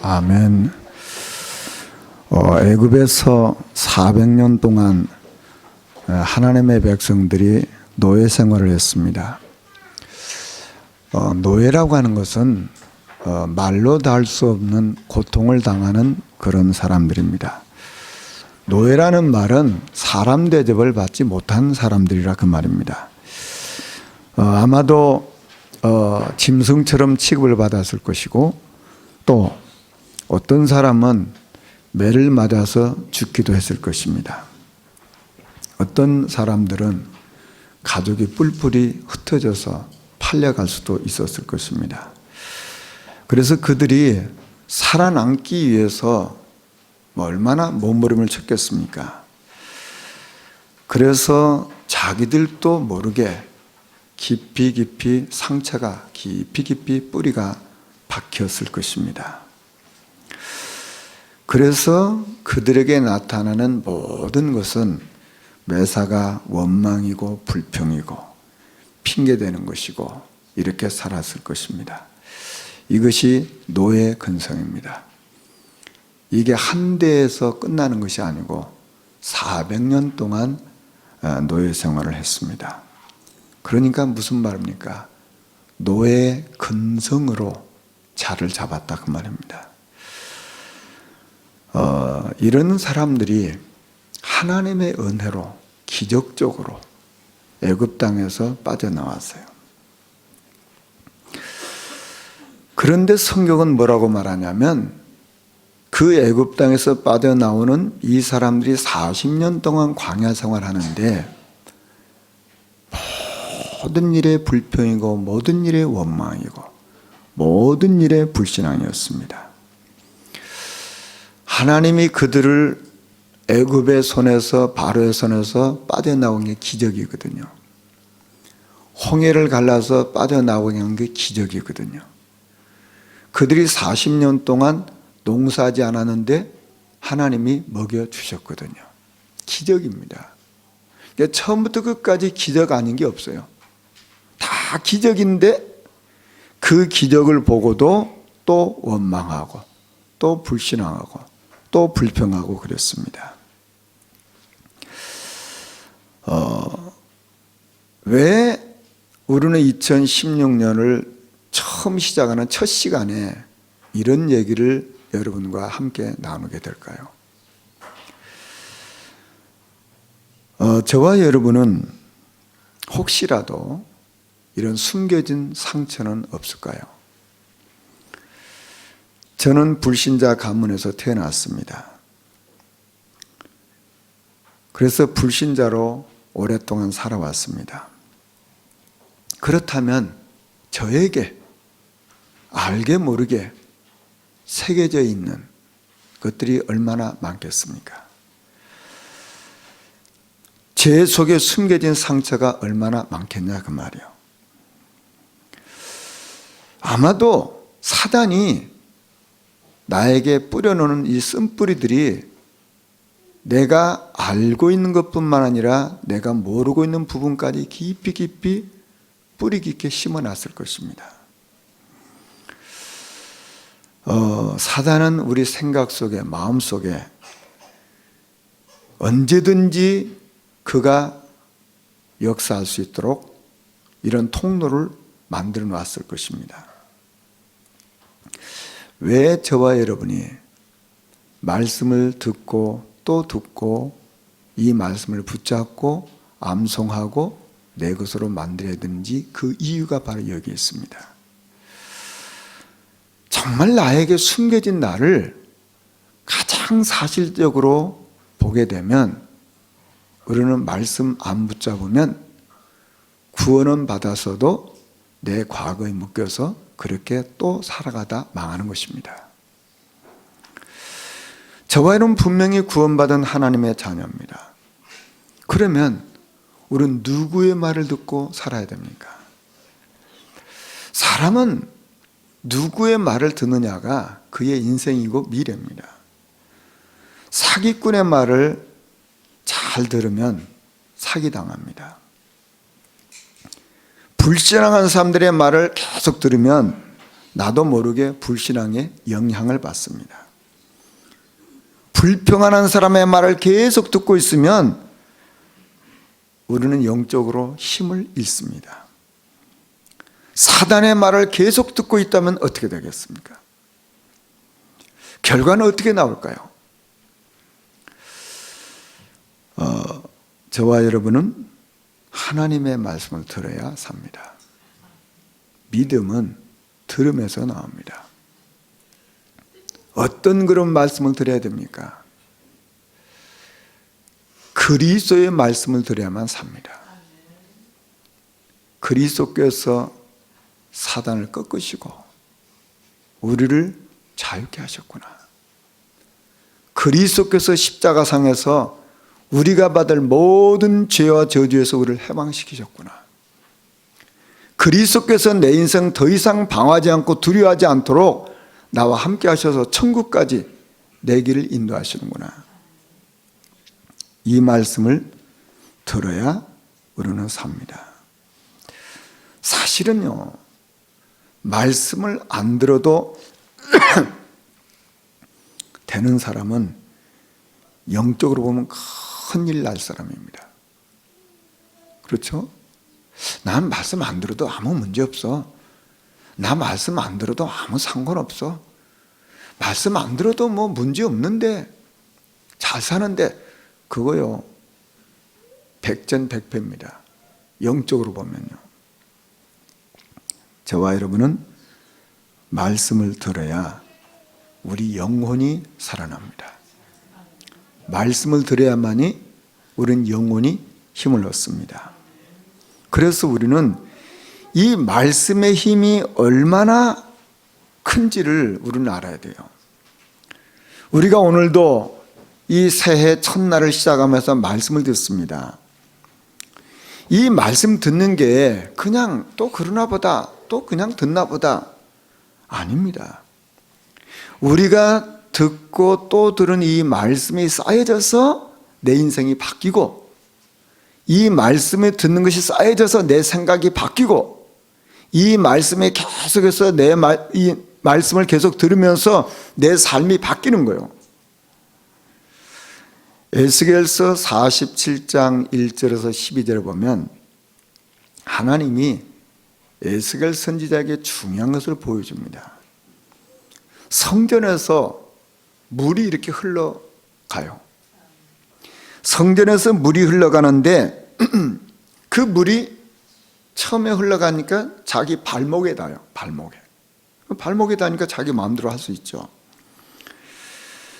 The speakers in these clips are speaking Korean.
아멘. 애굽에서 400년 동안 하나님의 백성들이 노예 생활을 했습니다. 노예라고 하는 것은 말로 다 할 수 없는 고통을 당하는 그런 사람들입니다. 노예라는 말은 사람 대접을 받지 못한 사람들이라 그 말입니다. 아마도 짐승처럼 취급을 받았을 것이고, 또 어떤 사람은 매를 맞아서 죽기도 했을 것입니다. 어떤 사람들은 가족이 뿔뿔이 흩어져서 팔려갈 수도 있었을 것입니다. 그래서 그들이 살아남기 위해서 얼마나 몸부림을 쳤겠습니까? 그래서 자기들도 모르게 깊이 상처가 깊이 뿌리가 박혔을 것입니다. 그래서 그들에게 나타나는 모든 것은 매사가 원망이고 불평이고 핑계대는 것이고 이렇게 살았을 것입니다. 이것이 노예 근성입니다. 이게 한 대에서 끝나는 것이 아니고 400년 동안 노예 생활을 했습니다. 그러니까 무슨 말입니까? 노예 근성으로 자를 잡았다 그 말입니다. 이런 사람들이 하나님의 은혜로 기적적으로 애굽 땅에서 빠져나왔어요. 그런데 성경은 뭐라고 말하냐면 그 애굽 땅에서 빠져나오는 이 사람들이 40년 동안 광야 생활하는데 모든 일에 불평이고 모든 일에 원망이고 모든 일에 불신앙이었습니다. 하나님이 그들을 애굽의 손에서 바로의 손에서 빠져나온 게 기적이거든요. 홍해를 갈라서 빠져나오게 한 게 기적이거든요. 그들이 40년 동안 농사하지 않았는데 하나님이 먹여주셨거든요. 기적입니다. 그러니까 처음부터 끝까지 기적 아닌 게 없어요. 다 기적인데 그 기적을 보고도 또 원망하고 또 불신앙하고 또 불평하고 그랬습니다. 왜 우리는 2016년을 처음 시작하는 첫 시간에 이런 얘기를 여러분과 함께 나누게 될까요? 저와 여러분은 혹시라도 이런 숨겨진 상처는 없을까요? 저는 불신자 가문에서 태어났습니다. 그래서 불신자로 오랫동안 살아왔습니다. 그렇다면 저에게 알게 모르게 새겨져 있는 것들이 얼마나 많겠습니까? 제 속에 숨겨진 상처가 얼마나 많겠냐 그 말이에요. 아마도 사단이 나에게 뿌려놓는 이 쓴뿌리들이 내가 알고 있는 것뿐만 아니라 내가 모르고 있는 부분까지 깊이 뿌리 깊게 심어놨을 것입니다. 사단은 우리 생각 속에, 마음 속에 언제든지 그가 역사할 수 있도록 이런 통로를 만들어 놨을 것입니다. 왜 저와 여러분이 말씀을 듣고 또 듣고 이 말씀을 붙잡고 암송하고 내 것으로 만들어야 되는지 그 이유가 바로 여기 있습니다. 정말 나에게 숨겨진 나를 가장 사실적으로 보게 되면 우리는 말씀 안 붙잡으면 구원은 받았어도 내 과거에 묶여서 그렇게 또 살아가다 망하는 것입니다. 저와 여러분 분명히 구원받은 하나님의 자녀입니다. 그러면 우리는 누구의 말을 듣고 살아야 됩니까? 사람은 누구의 말을 듣느냐가 그의 인생이고 미래입니다. 사기꾼의 말을 잘 들으면 사기당합니다. 불신앙한 사람들의 말을 계속 들으면 나도 모르게 불신앙의 영향을 받습니다. 불평하는 사람의 말을 계속 듣고 있으면 우리는 영적으로 힘을 잃습니다. 사단의 말을 계속 듣고 있다면 어떻게 되겠습니까? 결과는 어떻게 나올까요? 저와 여러분은 하나님의 말씀을 들어야 삽니다. 믿음은 들음에서 나옵니다. 어떤 그런 말씀을 들어야 됩니까? 그리스도의 말씀을 들어야만 삽니다. 그리스도께서 사단을 꺾으시고 우리를 자유케 하셨구나. 그리스도께서 십자가상에서 우리가 받을 모든 죄와 저주에서 우리를 해방시키셨구나. 그리스도께서 내 인생 더 이상 방황하지 않고 두려워하지 않도록 나와 함께 하셔서 천국까지 내 길을 인도하시는구나. 이 말씀을 들어야 우리는 삽니다. 사실은요, 말씀을 안 들어도 되는 사람은 영적으로 보면 큰일 날 사람입니다. 그렇죠? 난 말씀 안 들어도 아무 문제 없어. 나 말씀 안 들어도 아무 상관없어. 말씀 안 들어도 뭐 문제 없는데, 잘 사는데, 그거요, 백전백패입니다. 영적으로 보면요. 저와 여러분은 말씀을 들어야 우리 영혼이 살아납니다. 말씀을 들어야만이 우리는 영혼이 힘을 얻습니다. 그래서 우리는 이 말씀의 힘이 얼마나 큰지를 우리는 알아야 돼요. 우리가 오늘도 이 새해 첫날을 시작하면서 말씀을 듣습니다. 이 말씀 듣는 게 그냥 또 그러나 보다, 또 그냥 듣나 보다, 아닙니다. 우리가 듣고 또 들은 이 말씀이 쌓여져서 내 인생이 바뀌고, 이 말씀을 듣는 것이 쌓여져서 내 생각이 바뀌고, 이 말씀에 계속해서 이 말씀을 계속 들으면서 내 삶이 바뀌는 거예요. 에스겔서 47장 1절에서 12절을 보면 하나님이 에스겔 선지자에게 중요한 것을 보여줍니다. 성전에서 물이 이렇게 흘러가요. 성전에서 물이 흘러가는데 그 물이 처음에 흘러가니까 자기 발목에 닿아요. 발목에 닿으니까 자기 마음대로 할 수 있죠.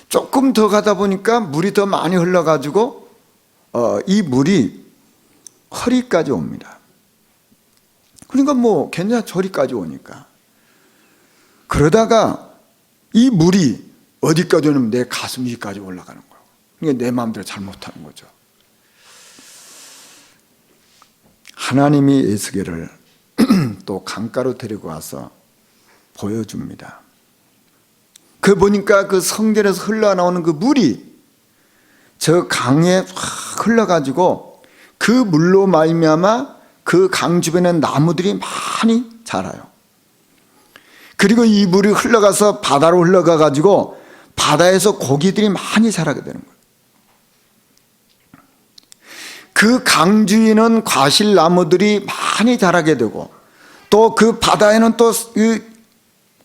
조금 더 가다 보니까 물이 더 많이 흘러가지고 이 물이 허리까지 옵니다. 그러니까 뭐 괜찮아, 저리까지 오니까. 그러다가 이 물이 어디까지 오냐면 내 가슴 위까지 올라가는 거예요. 그러니까 내 마음대로 잘못하는 거죠. 하나님이 에스겔을 또 강가로 데리고 와서 보여줍니다. 그 보니까 그 성전에서 흘러나오는 그 물이 저 강에 확 흘러가지고 그 물로 말미암아 그 강 주변에 나무들이 많이 자라요. 그리고 이 물이 흘러가서 바다로 흘러가가지고 바다에서 고기들이 많이 자라게 되는 거예요. 그 강 주위는 과실나무들이 많이 자라게 되고 또 그 바다에는 또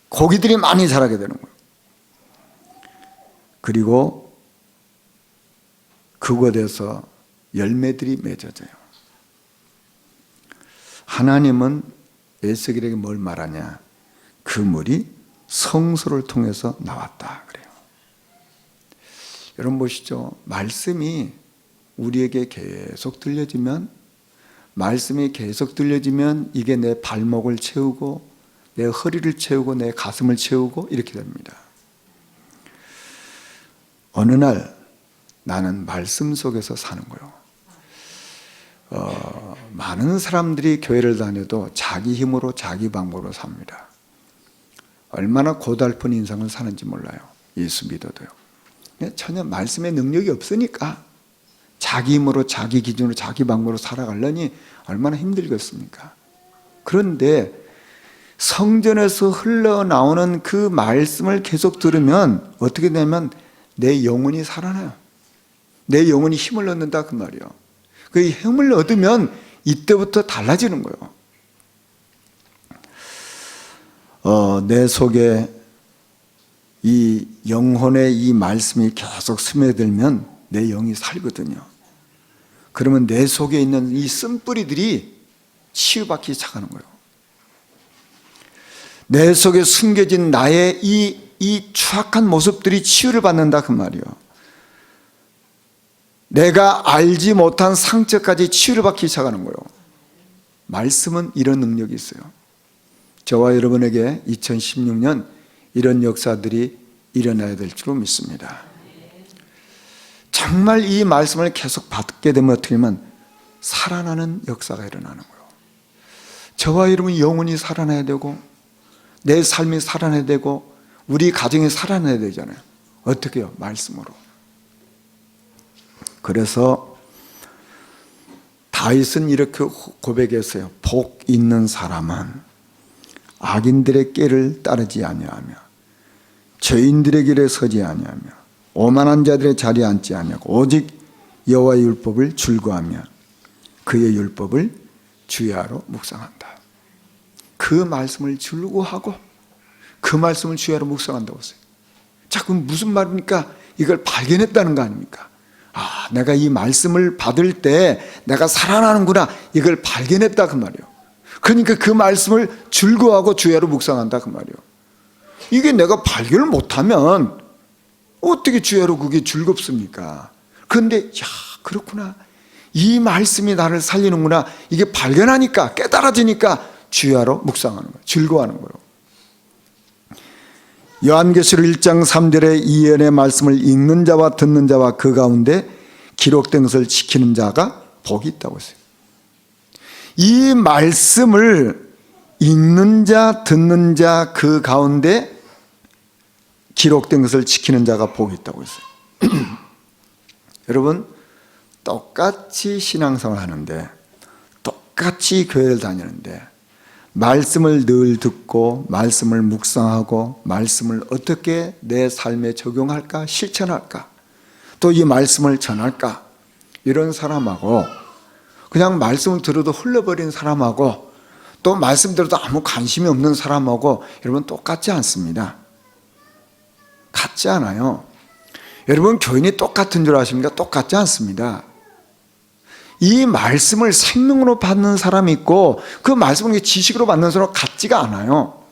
고기들이 많이 자라게 되는 거예요. 그리고 그곳에서 열매들이 맺어져요. 하나님은 에스겔에게 뭘 말하냐? 그 물이 성소를 통해서 나왔다 그래요. 여러분 보시죠. 말씀이 우리에게 계속 들려지면, 말씀이 계속 들려지면 이게 내 발목을 채우고 내 허리를 채우고 내 가슴을 채우고 이렇게 됩니다. 어느 날 나는 말씀 속에서 사는 거예요. 많은 사람들이 교회를 다녀도 자기 힘으로 자기 방법으로 삽니다. 얼마나 고달픈 인생을 사는지 몰라요. 예수 믿어도요. 전혀 말씀의 능력이 없으니까 자기 힘으로 자기 기준으로 자기 방법으로 살아가려니 얼마나 힘들겠습니까? 그런데 성전에서 흘러나오는 그 말씀을 계속 들으면 어떻게 되면 내 영혼이 살아나요. 내 영혼이 힘을 얻는다 그 말이에요. 그 힘을 얻으면 이때부터 달라지는 거예요. 내 속에 이 영혼의 이 말씀이 계속 스며들면 내 영이 살거든요. 그러면 내 속에 있는 이 쓴뿌리들이 치유받기 시작하는 거예요. 내 속에 숨겨진 나의 이 추악한 모습들이 치유를 받는다 그 말이에요. 내가 알지 못한 상처까지 치유를 받기 시작하는 거예요. 말씀은 이런 능력이 있어요. 저와 여러분에게 2016년 이런 역사들이 일어나야 될 줄로 믿습니다. 정말 이 말씀을 계속 받게 되면 어떻게 하면 살아나는 역사가 일어나는 거예요. 저와 여러분 영혼이 살아나야 되고 내 삶이 살아나야 되고 우리 가정이 살아나야 되잖아요. 어떻게 해요? 말씀으로. 그래서 다윗은 이렇게 고백했어요. 복 있는 사람은 악인들의 꾀를 따르지 아니하며 죄인들의 길에 서지 아니하며 오만한 자들의 자리에 앉지 아니하고 오직 여호와의 율법을 즐거워하며 그의 율법을 주야로 묵상한다. 그 말씀을 즐거워하고 그 말씀을 주야로 묵상한다고 했어요. 자, 그럼 무슨 말입니까? 이걸 발견했다는 거 아닙니까? 아, 내가 이 말씀을 받을 때 내가 살아나는구나, 이걸 발견했다 그 말이에요. 그러니까 그 말씀을 즐거워하고 주야로 묵상한다 그 말이에요. 이게 내가 발견을 못하면 어떻게 주야로 그게 즐겁습니까? 그런데 야, 그렇구나, 이 말씀이 나를 살리는구나, 이게 발견하니까 깨달아지니까 주야로 묵상하는 거예요. 즐거워하는 거예요. 요한계시록 1장 3절에 이 예언의 말씀을 읽는 자와 듣는 자와 그 가운데 기록된 것을 지키는 자가 복이 있다고 했어요. 이 말씀을 읽는 자, 듣는 자, 그 가운데 기록된 것을 지키는 자가 복이 있다고 했어요. 여러분, 똑같이 신앙생활 하는데, 똑같이 교회를 다니는데 말씀을 늘 듣고 말씀을 묵상하고 말씀을 어떻게 내 삶에 적용할까, 실천할까, 또 이 말씀을 전할까, 이런 사람하고 그냥 말씀을 들어도 흘러버린 사람하고 또 말씀 들어도 아무 관심이 없는 사람하고 여러분 똑같지 않습니다. 같지 않아요. 여러분 교인이 똑같은 줄 아십니까? 똑같지 않습니다. 이 말씀을 생명으로 받는 사람이 있고 그 말씀을 지식으로 받는 사람은 같지가 않아요.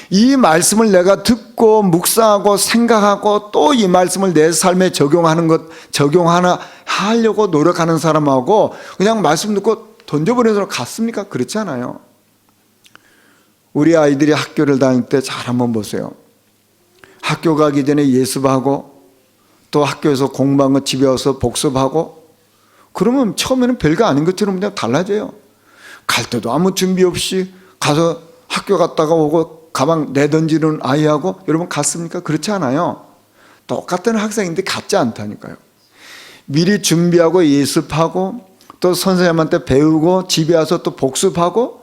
이 말씀을 내가 듣고 묵상하고 생각하고 또 이 말씀을 내 삶에 하려고 노력하는 사람하고 그냥 말씀 듣고 던져버리는 사람 같습니까? 그렇지 않아요. 우리 아이들이 학교를 다닐 때 잘 한번 보세요. 학교 가기 전에 예습하고 또 학교에서 공부한 거 집에 와서 복습하고 그러면 처음에는 별거 아닌 것처럼 그냥 달라져요. 갈 때도 아무 준비 없이 가서 학교 갔다가 오고 가방 내던지는 아이하고 여러분 같습니까? 그렇지 않아요. 똑같은 학생인데 같지 않다니까요. 미리 준비하고 예습하고 또 선생님한테 배우고 집에 와서 또 복습하고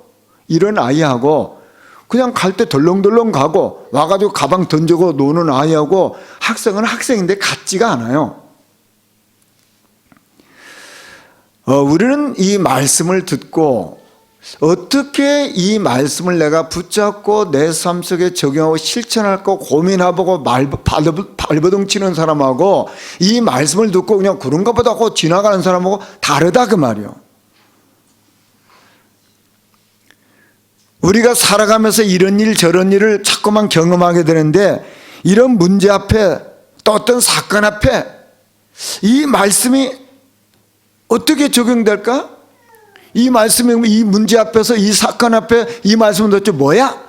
이런 아이하고 그냥 갈 때 덜렁덜렁 가고 와가지고 가방 던지고 노는 아이하고 학생은 학생인데 같지가 않아요. 우리는 이 말씀을 듣고 어떻게 이 말씀을 내가 붙잡고 내 삶 속에 적용하고 실천할까 고민해보고 발버둥 치는 사람하고 이 말씀을 듣고 그냥 그런가 보다 하고 지나가는 사람하고 다르다 그 말이에요. 우리가 살아가면서 이런 일 저런 일을 자꾸만 경험하게 되는데 이런 문제 앞에 또 어떤 사건 앞에 이 말씀이 어떻게 적용될까? 이 말씀이 이 문제 앞에서 이 사건 앞에 이 말씀은 도대체 뭐야?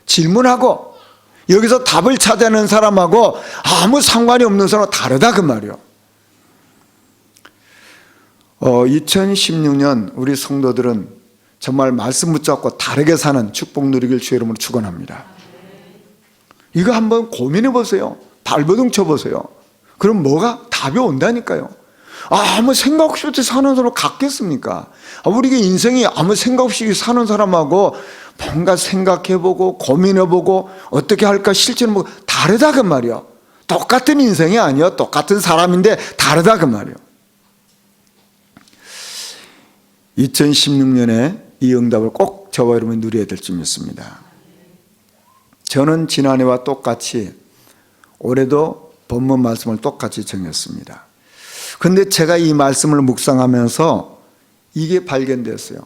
질문하고 여기서 답을 찾아내는 사람하고 아무 상관이 없는 사람은 다르다 그 말이에요. 2016년 우리 성도들은 정말 말씀 붙잡고 다르게 사는 축복 누리길 주의 이름으로 축원합니다. 이거 한번 고민해 보세요. 발버둥 쳐보세요. 그럼 뭐가? 답이 온다니까요. 아무 생각 없이 사는 사람 같겠습니까? 우리 인생이 아무 생각 없이 사는 사람하고 뭔가 생각해보고 고민해보고 어떻게 할까 실제는 뭐 다르다 그 말이야. 똑같은 인생이 아니야. 똑같은 사람인데 다르다 그 말이야. 2016년에 이 응답을 꼭 저와 여러분이 누려야 될 줄 믿습니다. 저는 지난해와 똑같이 올해도 본문 말씀을 똑같이 정했습니다. 그런데 제가 이 말씀을 묵상하면서 이게 발견됐어요.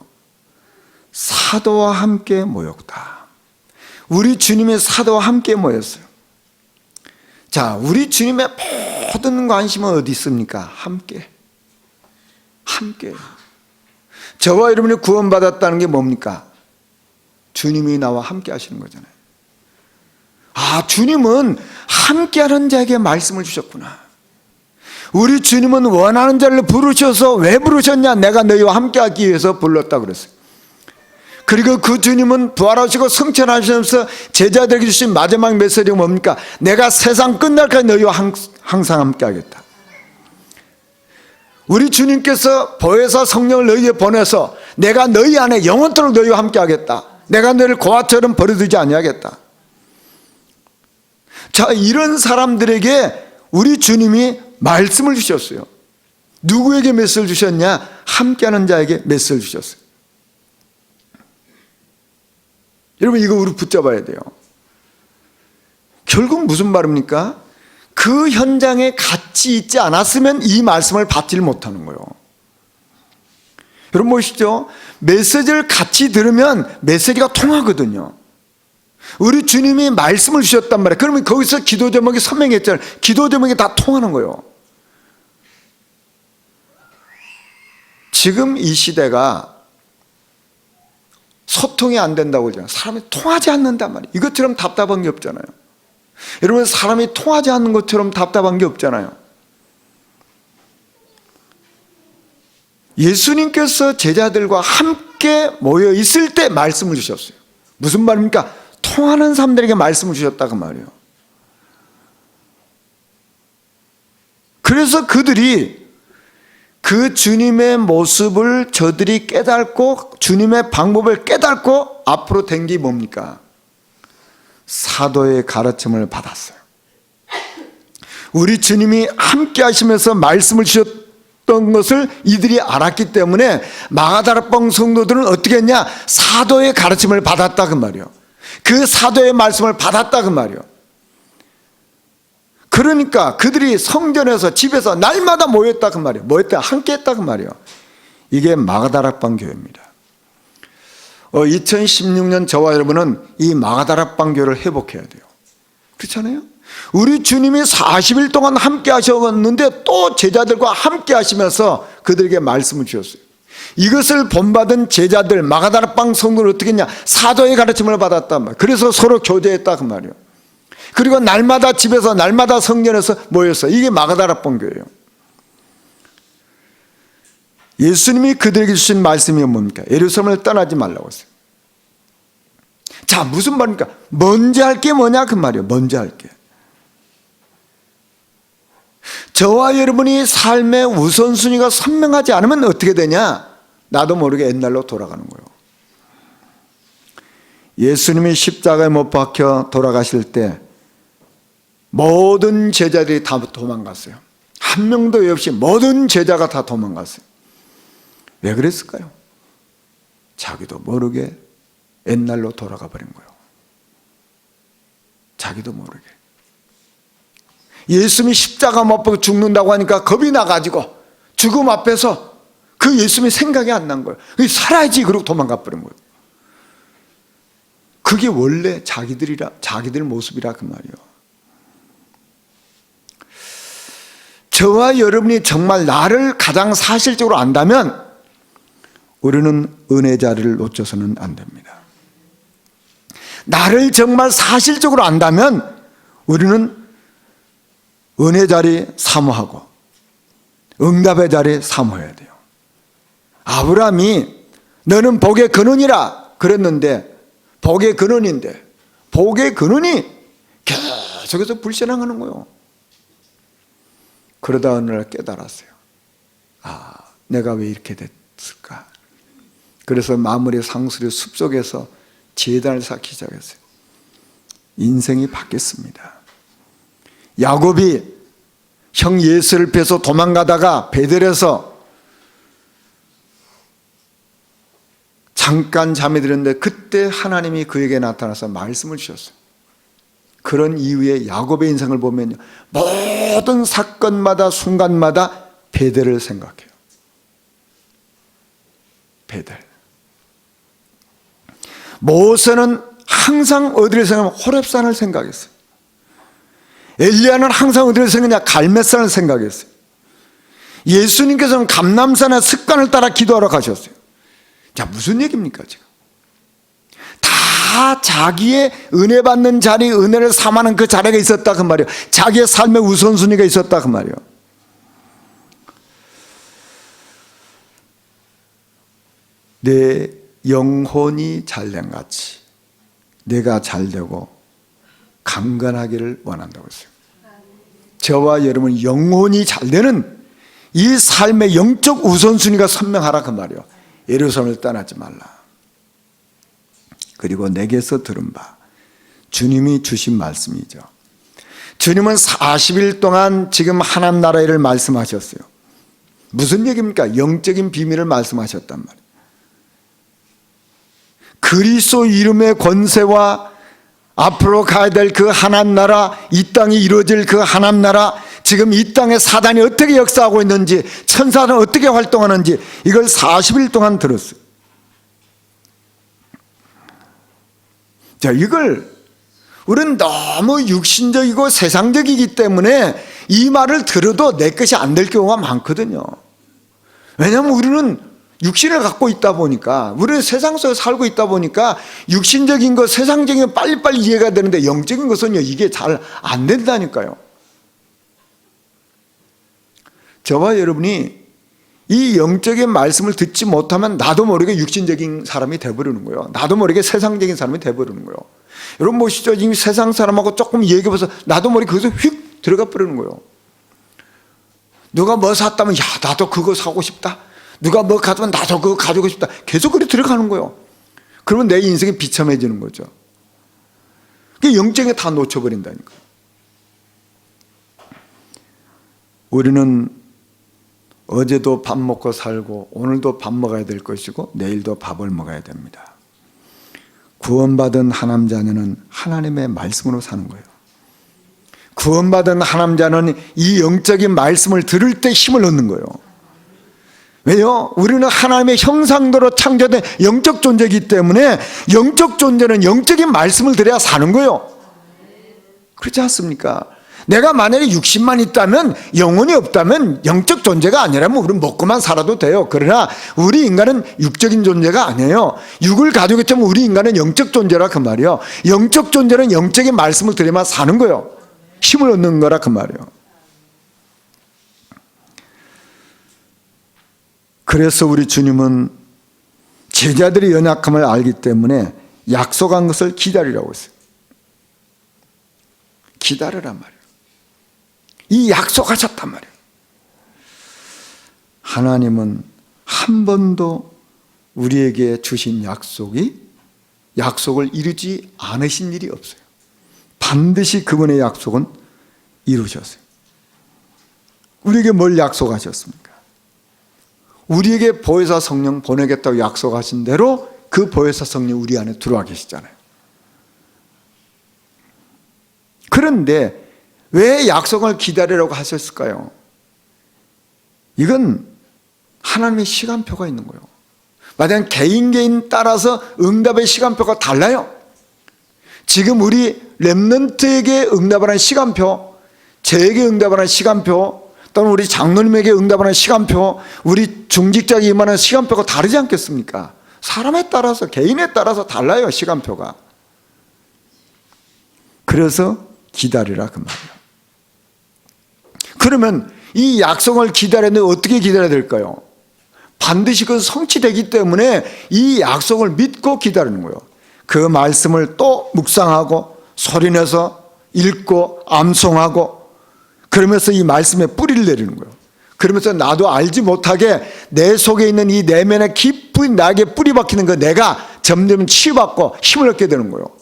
사도와 함께 모였다. 우리 주님의 사도와 함께 모였어요. 자, 우리 주님의 모든 관심은 어디 있습니까? 함께. 함께. 저와 여러분이 구원받았다는 게 뭡니까? 주님이 나와 함께 하시는 거잖아요. 아, 주님은 함께하는 자에게 말씀을 주셨구나. 우리 주님은 원하는 자를 부르셔서 왜 부르셨냐? 내가 너희와 함께하기 위해서 불렀다 그랬어요. 그리고 그 주님은 부활하시고 승천하시면서 제자들에게 주신 마지막 메시지가 뭡니까? 내가 세상 끝날까지 너희와 항상 함께하겠다. 우리 주님께서 보혜사 성령을 너희에 보내서 내가 너희 안에 영원토록 너희와 함께하겠다. 내가 너희를 고아처럼 버려두지 아니하겠다. 자, 이런 사람들에게 우리 주님이 말씀을 주셨어요. 누구에게 메시지를 주셨냐? 함께하는 자에게 메시지를 주셨어요. 여러분, 이거 우리 붙잡아야 돼요. 결국 무슨 말입니까? 그 현장에 같이 있지 않았으면 이 말씀을 받지를 못하는 거예요. 여러분 보시죠. 메시지를 같이 들으면 메시지가 통하거든요. 우리 주님이 말씀을 주셨단 말이에요. 그러면 거기서 기도 제목이 선명했잖아요. 기도 제목이 다 통하는 거예요. 지금 이 시대가 소통이 안 된다고 그러잖아요. 사람이 통하지 않는단 말이에요. 이것처럼 답답한 게 없잖아요. 여러분, 사람이 통하지 않는 것처럼 답답한 게 없잖아요. 예수님께서 제자들과 함께 모여 있을 때 말씀을 주셨어요. 무슨 말입니까? 통하는 사람들에게 말씀을 주셨다 그 말이에요. 그래서 그들이 그 주님의 모습을 저들이 깨닫고 주님의 방법을 깨닫고 앞으로 된 게 뭡니까? 사도의 가르침을 받았어요. 우리 주님이 함께 하시면서 말씀을 주셨던 것을 이들이 알았기 때문에 마가다락방 성도들은 어떻게 했냐? 사도의 가르침을 받았다 그 말이에요. 그 사도의 말씀을 받았다 그 말이에요. 그러니까 그들이 성전에서 집에서 날마다 모였다 그 말이에요. 모였다 함께 했다 그 말이에요. 이게 마가다락방 교회입니다. 2016년 저와 여러분은 이 마가다락방 교회를 회복해야 돼요. 그렇잖아요? 우리 주님이 40일 동안 함께 하셨는데 또 제자들과 함께 하시면서 그들에게 말씀을 주셨어요. 이것을 본받은 제자들 마가다락방 성도는 어떻게 했냐? 사도의 가르침을 받았단 말이에요. 그래서 서로 교제했다 그 말이에요. 그리고 날마다 집에서 날마다 성전에서 모였어요. 이게 마가다락방 교회예요. 예수님이 그들에게 주신 말씀이 뭡니까? 예루살렘을 떠나지 말라고 했어요. 자, 무슨 말입니까? 먼저 할 게 뭐냐 그 말이에요. 먼저 할 게. 저와 여러분이 삶의 우선순위가 선명하지 않으면 어떻게 되냐? 나도 모르게 옛날로 돌아가는 거예요. 예수님이 십자가에 못 박혀 돌아가실 때 모든 제자들이 다 도망갔어요. 한 명도 외 없이 모든 제자가 다 도망갔어요. 왜 그랬을까요? 자기도 모르게 옛날로 돌아가 버린 거예요. 자기도 모르게. 예수님이 십자가 못 박혀 죽는다고 하니까 겁이 나가지고 죽음 앞에서 그 예수님이 생각이 안 난 거예요. 살아야지 그러고 도망가 버린 거예요. 그게 원래 자기들 모습이라 그 말이에요. 저와 여러분이 정말 나를 가장 사실적으로 안다면 우리는 은혜 자리를 놓쳐서는 안 됩니다. 나를 정말 사실적으로 안다면 우리는 은혜 자리 사모하고 응답의 자리 사모해야 돼요. 아브라함이 너는 복의 근원이라 그랬는데 복의 근원인데 복의 근원이 계속해서 불신앙하는 거예요. 그러다 어느 날 깨달았어요. 아, 내가 왜 이렇게 됐을까? 그래서 마물의 상수리 숲속에서 제단을 쌓기 시작했어요. 인생이 바뀌었습니다. 야곱이 형 예수를 빼서 도망가다가 베델에서 잠깐 잠에 들었는데 그때 하나님이 그에게 나타나서 말씀을 주셨어요. 그런 이후에 야곱의 인생을 보면 모든 사건마다 순간마다 베델을 생각해요. 베델. 모세는 항상 어디를 생각하면 호렙산을 생각했어요. 엘리야는 항상 어디를 생각하냐? 갈멜산을 생각했어요. 예수님께서는 감람산의 습관을 따라 기도하러 가셨어요. 자, 무슨 얘기입니까 지금? 다 자기의 은혜 받는 자리, 은혜를 삼하는 그 자리가 있었다 그 말이에요. 자기의 삶의 우선순위가 있었다 그 말이에요. 내 영혼이 잘된 같이 내가 잘되고 강건하기를 원한다고 했어요. 저와 여러분 영혼이 잘되는 이 삶의 영적 우선순위가 선명하라 그 말이에요. 예루살렘을 떠나지 말라. 그리고 내게서 들은 바, 주님이 주신 말씀이죠. 주님은 40일 동안 지금 하나님 나라 일을 말씀하셨어요. 무슨 얘기입니까? 영적인 비밀을 말씀하셨단 말이에요. 그리스도 이름의 권세와 앞으로 가야 될 그 하나님 나라, 이 땅이 이루어질 그 하나님 나라, 지금 이 땅에 사단이 어떻게 역사하고 있는지, 천사는 어떻게 활동하는지 이걸 40일 동안 들었어요. 자, 이걸 우리는 너무 육신적이고 세상적이기 때문에 이 말을 들어도 내 것이 안 될 경우가 많거든요. 왜냐하면 우리는 육신을 갖고 있다 보니까, 우리는 세상 속에 살고 있다 보니까 육신적인 것, 세상적인 것 빨리빨리 이해가 되는데 영적인 것은요, 이게 잘 안 된다니까요. 저와 여러분이 이 영적인 말씀을 듣지 못하면 나도 모르게 육신적인 사람이 돼버리는 거예요. 나도 모르게 세상적인 사람이 돼버리는 거예요. 여러분 보시죠. 지금 세상 사람하고 조금 얘기해봐서 나도 모르게 거기서 휙 들어가 버리는 거예요. 누가 뭐 샀다면 야 나도 그거 사고 싶다. 누가 뭐 가져면 나도 그거 가지고 싶다. 계속 그렇게 들어가는 거예요. 그러면 내 인생이 비참해지는 거죠. 그게 영적인 게 다 놓쳐버린다니까. 우리는 어제도 밥 먹고 살고 오늘도 밥 먹어야 될 것이고 내일도 밥을 먹어야 됩니다. 구원받은 하나님 자녀는 하나님의 말씀으로 사는 거예요. 구원받은 하나님 자녀는 이 영적인 말씀을 들을 때 힘을 얻는 거예요. 왜요? 우리는 하나님의 형상대로 창조된 영적 존재이기 때문에 영적 존재는 영적인 말씀을 들어야 사는 거예요. 그렇지 않습니까? 내가 만약에 60만 있다면, 영혼이 없다면 영적 존재가 아니라면 우리는 먹고만 살아도 돼요. 그러나 우리 인간은 육적인 존재가 아니에요. 육을 가지고 있다면 우리 인간은 영적 존재라 그 말이에요. 영적 존재는 영적인 말씀을 들어야만 사는 거예요. 힘을 얻는 거라 그 말이에요. 그래서 우리 주님은 제자들의 연약함을 알기 때문에 약속한 것을 기다리라고 했어요. 기다리란 말이에요. 이 약속하셨단 말이에요. 하나님은 한 번도 우리에게 주신 약속을 이루지 않으신 일이 없어요. 반드시 그분의 약속은 이루셨어요. 우리에게 뭘 약속하셨습니까? 우리에게 보혜사 성령 보내겠다고 약속하신 대로 그 보혜사 성령 우리 안에 들어와 계시잖아요. 그런데 왜 약속을 기다리라고 하셨을까요? 이건 하나님의 시간표가 있는 거예요. 만약 개인 따라서 응답의 시간표가 달라요. 지금 우리 렘넌트에게 응답하는 시간표, 저에게 응답하는 시간표, 또는 우리 장로님에게 응답하는 시간표, 우리 중직자에게 임하는 시간표가 다르지 않겠습니까? 사람에 따라서, 개인에 따라서 달라요, 시간표가. 그래서 기다리라 그 말이에요. 그러면 이 약속을 기다리는데 어떻게 기다려야 될까요? 반드시 그 성취되기 때문에 이 약속을 믿고 기다리는 거예요. 그 말씀을 또 묵상하고 소리내서 읽고 암송하고 그러면서 이 말씀에 뿌리를 내리는 거예요. 그러면서 나도 알지 못하게 내 속에 있는 이 내면의 깊은 나에게 뿌리 박히는 거 내가 점점 치유받고 힘을 얻게 되는 거예요.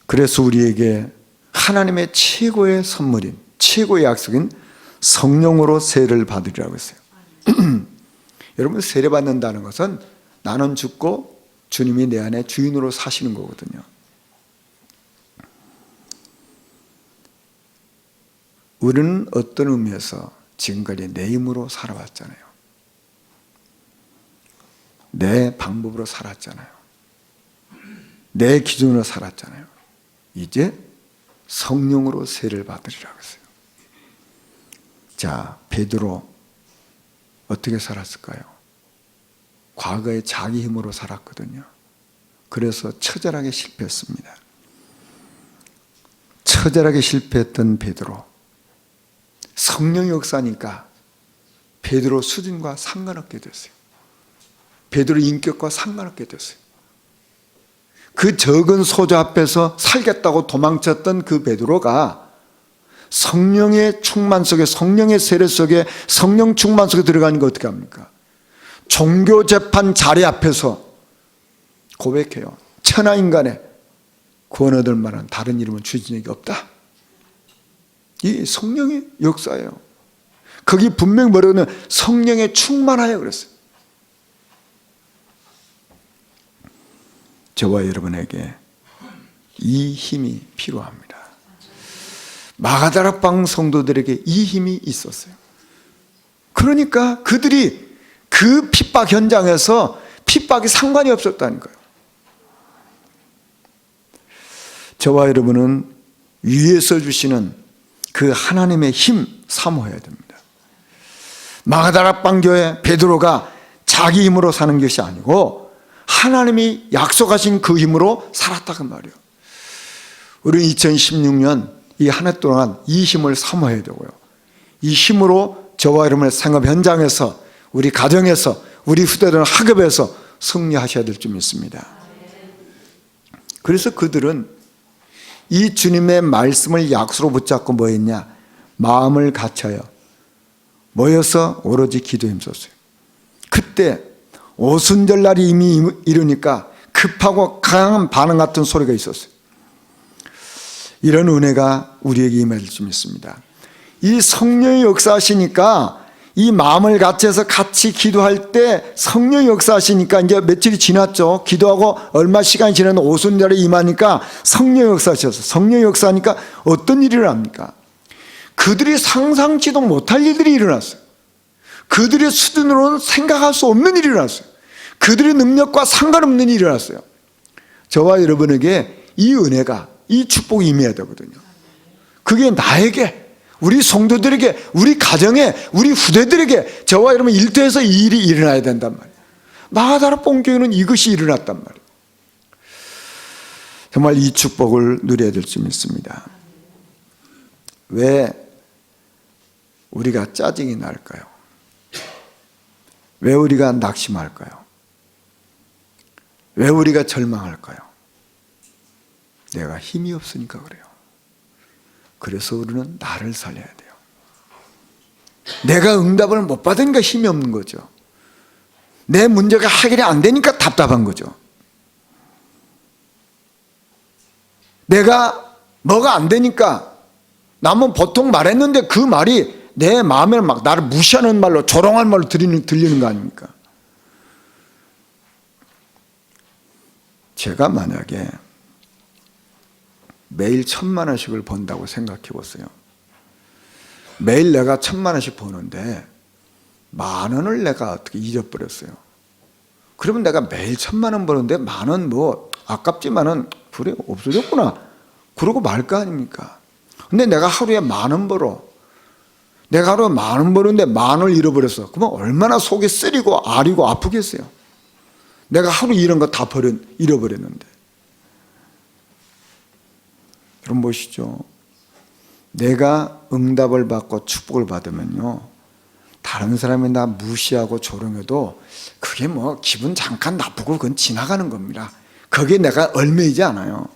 그래서 우리에게 하나님의 최고의 선물인, 최고의 약속인 성령으로 세례를 받으리라고 했어요. 여러분, 세례 받는다는 것은 나는 죽고 주님이 내 안에 주인으로 사시는 거거든요. 우리는 어떤 의미에서 지금까지 내 힘으로 살아왔잖아요. 내 방법으로 살았잖아요. 내 기준으로 살았잖아요. 이제 성령으로 세례를 받으리라고 했어요. 자, 베드로 어떻게 살았을까요? 과거에 자기 힘으로 살았거든요. 그래서 처절하게 실패했습니다. 처절하게 실패했던 베드로, 성령의 역사니까 베드로 수준과 상관없게 됐어요. 베드로 인격과 상관없게 됐어요. 그 적은 소자 앞에서 살겠다고 도망쳤던 그 베드로가 성령의 충만 속에, 성령의 세례 속에, 성령 충만 속에 들어가는 거 어떻게 합니까? 종교재판 자리 앞에서 고백해요. 천하인간에 구원 얻을 만한 다른 이름은 주신 적이 없다. 이 성령의 역사예요. 거기 분명히 뭐라고는 성령에 충만하여 그랬어요. 저와 여러분에게 이 힘이 필요합니다. 마가다락방 성도들에게 이 힘이 있었어요. 그러니까 그들이 그 핍박 현장에서 핍박이 상관이 없었다는 거예요. 저와 여러분은 위에서 주시는 그 하나님의 힘 사모해야 됩니다. 마가다락방 교회 베드로가 자기 힘으로 사는 것이 아니고 하나님이 약속하신 그 힘으로 살았다고 말이에요. 우리는 2016년 이 한 해 동안 이 힘을 사모해야 되고요. 이 힘으로 저와 여러분의 생업 현장에서, 우리 가정에서, 우리 후대들 학업에서 승리하셔야 될 줄 믿습니다. 그래서 그들은 이 주님의 말씀을 약수로 붙잡고 뭐 했냐? 마음을 갖춰요. 모여서 오로지 기도에 힘썼어요. 그때 오순절날이 이미 이르니까 급하고 강한 반응 같은 소리가 있었어요. 이런 은혜가 우리에게 임할 줄 믿습니다. 이 성령의 역사하시니까, 이 마음을 같이해서 같이 기도할 때 성령의 역사하시니까, 이제 며칠이 지났죠. 기도하고 얼마 시간이 지나는 오순절에 임하니까 성령의 역사하셔서, 성령의 역사하니까 어떤 일이 일어납니까? 그들이 상상치도 못할 일들이 일어났어요. 그들의 수준으로는 생각할 수 없는 일이 일어났어요. 그들의 능력과 상관없는 일이 일어났어요. 저와 여러분에게 이 은혜가, 이 축복이 임해야 되거든요. 그게 나에게, 우리 성도들에게, 우리 가정에, 우리 후대들에게, 저와 여러분 일터에서 이 일이 일어나야 된단 말이에요. 마가다락방 교회는 이것이 일어났단 말이에요. 정말 이 축복을 누려야 될 줄 믿습니다. 왜 우리가 짜증이 날까요? 왜 우리가 낙심할까요? 왜 우리가 절망할까요? 내가 힘이 없으니까 그래요. 그래서 우리는 나를 살려야 돼요. 내가 응답을 못 받으니까 힘이 없는 거죠. 내 문제가 해결이 안 되니까 답답한 거죠. 내가 뭐가 안 되니까, 남은 보통 말했는데 그 말이 내 마음에 막 나를 무시하는 말로, 조롱할 말로 들리는 거 아닙니까? 제가 만약에 매일 1,000만 원씩을 번다고 생각해 보세요. 매일 내가 1,000만 원씩 버는데 10,000원을 내가 어떻게 잊어버렸어요. 그러면 내가 매일 1,000만 원 버는데 10,000원 뭐 아깝지만은 그래 없어졌구나 그러고 말 거 아닙니까? 근데 내가 하루에 10,000원 벌어. 내가 하루에 10,000원 버는데 10,000원을 잃어버렸어. 그러면 얼마나 속이 쓰리고 아리고 아프겠어요. 내가 하루 이런 거 다 잃어버렸는데. 여러분 보시죠. 내가 응답을 받고 축복을 받으면요, 다른 사람이 나 무시하고 조롱해도 그게 뭐 기분 잠깐 나쁘고 그건 지나가는 겁니다. 거기에 내가 얽매이지 않아요.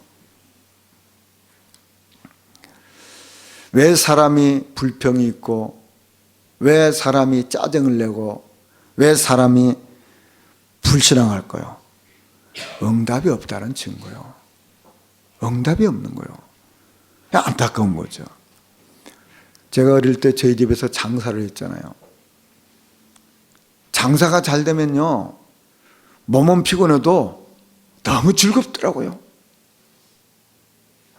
왜 사람이 불평이 있고, 왜 사람이 짜증을 내고, 왜 사람이 불신앙할 거요? 응답이 없다는 증거요. 응답이 없는 거요. 안타까운 거죠. 제가 어릴 때 저희 집에서 장사를 했잖아요. 장사가 잘 되면요, 몸은 피곤해도 너무 즐겁더라고요.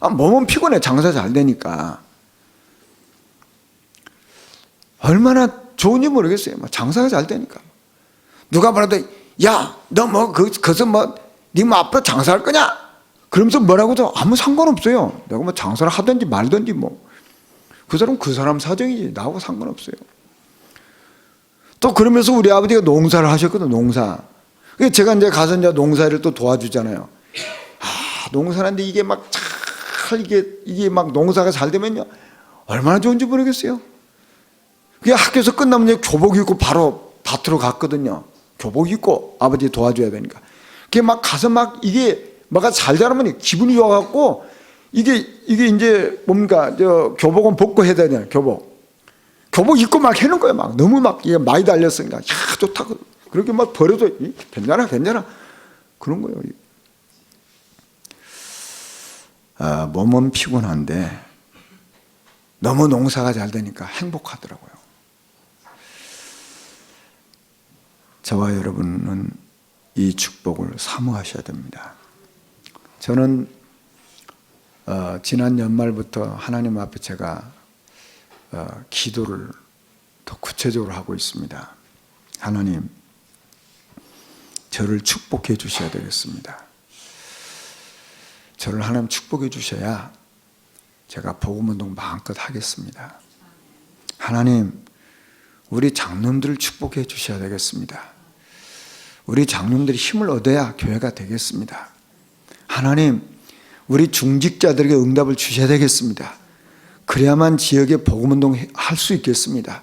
몸은 피곤해, 장사 잘 되니까. 얼마나 좋은지 모르겠어요. 장사가 잘 되니까. 누가 말해도, 야, 너 뭐, 거기서 뭐, 니 뭐 앞으로 장사할 거냐? 그러면서 뭐라고도 아무 상관없어요. 내가 뭐 장사를 하든지 말든지 뭐. 그 사람 사정이지. 나하고 상관없어요. 또 그러면서 우리 아버지가 농사를 하셨거든, 농사. 제가 이제 가서 이제 농사를 또 도와주잖아요. 농사하는데 이게 막 이게 막 농사가 잘 되면요, 얼마나 좋은지 모르겠어요. 그게 학교에서 끝나면 이제 교복 입고 바로 밭으로 갔거든요. 교복 입고 아버지 도와줘야 되니까. 그게 막 가서 막 이게 뭐가 잘 자라면 기분이 좋아갖고 이게 이제 뭡니까, 교복은 벗고 해야 되잖아요. 교복 입고 막 해는 거예요. 막 너무 막 이게 많이 달렸으니까, 야, 좋다. 그렇게 막 버려도 괜찮아 그런 거예요. 몸은 피곤한데 너무 농사가 잘 되니까 행복하더라고요. 저와 여러분은 이 축복을 사모하셔야 됩니다. 저는 지난 연말부터 하나님 앞에 제가 기도를 더 구체적으로 하고 있습니다. 하나님, 저를 축복해 주셔야 되겠습니다. 저를 하나님 축복해 주셔야 제가 복음운동 마음껏 하겠습니다. 하나님, 우리 장로님들을 축복해 주셔야 되겠습니다. 우리 장로님들이 힘을 얻어야 교회가 되겠습니다. 하나님, 우리 중직자들에게 응답을 주셔야 되겠습니다. 그래야만 지역에 복음운동 할 수 있겠습니다.